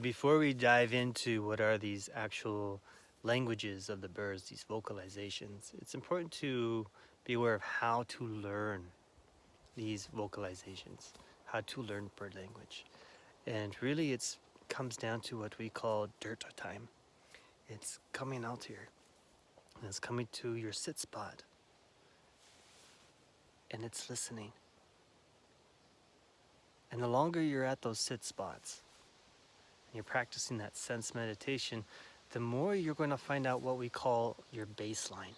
before we dive into what are these actual languages of the birds, these vocalizations, it's important to be aware of how to learn these vocalizations, how to learn bird language. And really it's comes down to what we call dirt time. It's coming out here and it's coming to your sit spot and it's listening. And the longer you're at those sit spots and you're practicing that sense meditation, the more you're going to find out what we call your baseline.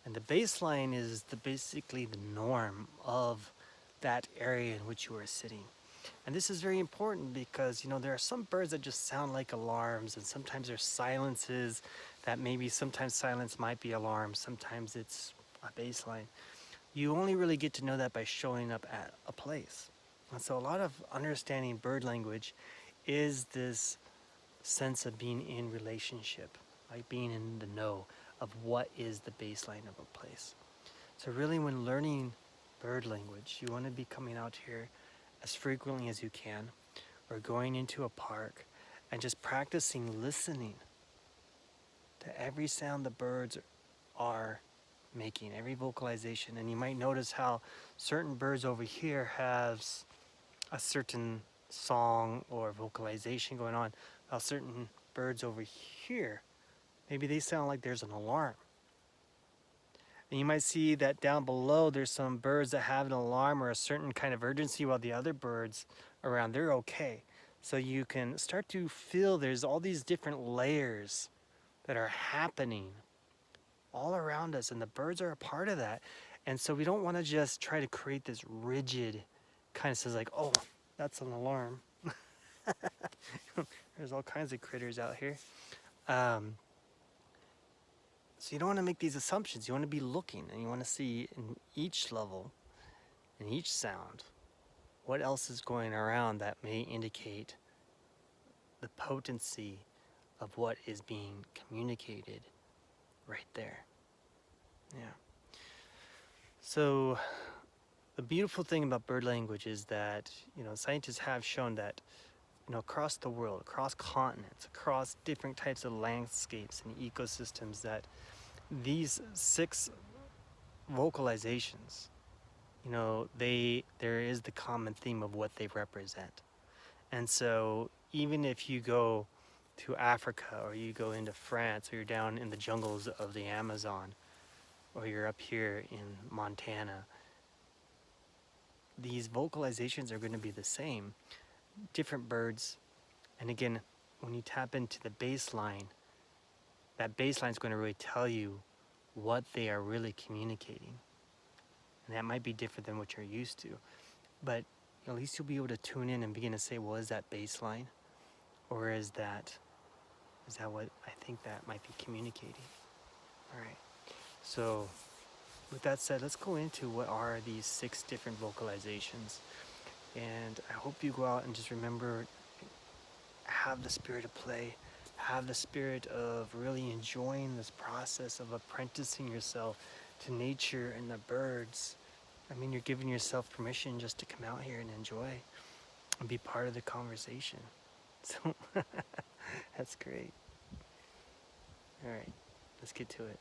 And the baseline is basically the norm of that area in which you are sitting. And this is very important because, there are some birds that just sound like alarms, and sometimes there's silences that maybe sometimes silence might be alarms, sometimes it's a baseline. You only really get to know that by showing up at a place. And so a lot of understanding bird language is this sense of being in relationship, like being in the know of what is the baseline of a place. So really when learning bird language, you want to be coming out here as frequently as you can, or going into a park and just practicing listening to every sound the birds are making, every vocalization. And you might notice how certain birds over here has a certain song or vocalization going on, while certain birds over here, maybe they sound like there's an alarm. And you might see that down below there's some birds that have an alarm or a certain kind of urgency, while the other birds around, they're okay. So you can start to feel there's all these different layers that are happening all around us, and the birds are a part of that. And so we don't want to just try to create this rigid kind of says like, oh, that's an alarm. There's all kinds of critters out here. So you don't want to make these assumptions. You want to be looking, and you want to see in each level, in each sound, what else is going around that may indicate the potency of what is being communicated right there. Yeah. So the beautiful thing about bird language is that, scientists have shown that, across the world, across continents, across different types of landscapes and ecosystems, that these 6 vocalizations, there is the common theme of what they represent. And so even if you go to Africa, or you go into France, or you're down in the jungles of the Amazon, or you're up here in Montana, these vocalizations are going to be the same. Different birds. And again, when you tap into the baseline, that baseline is going to really tell you what they are really communicating. And that might be different than what you're used to. But at least you'll be able to tune in and begin to say, well, is that baseline? Or is that what I think that might be communicating? All right. So with that said, let's go into what are these 6 different vocalizations. And I hope you go out and just remember, have the spirit of play, have the spirit of really enjoying this process of apprenticing yourself to nature and the birds. I mean, you're giving yourself permission just to come out here and enjoy and be part of the conversation. So that's great. All right, let's get to it.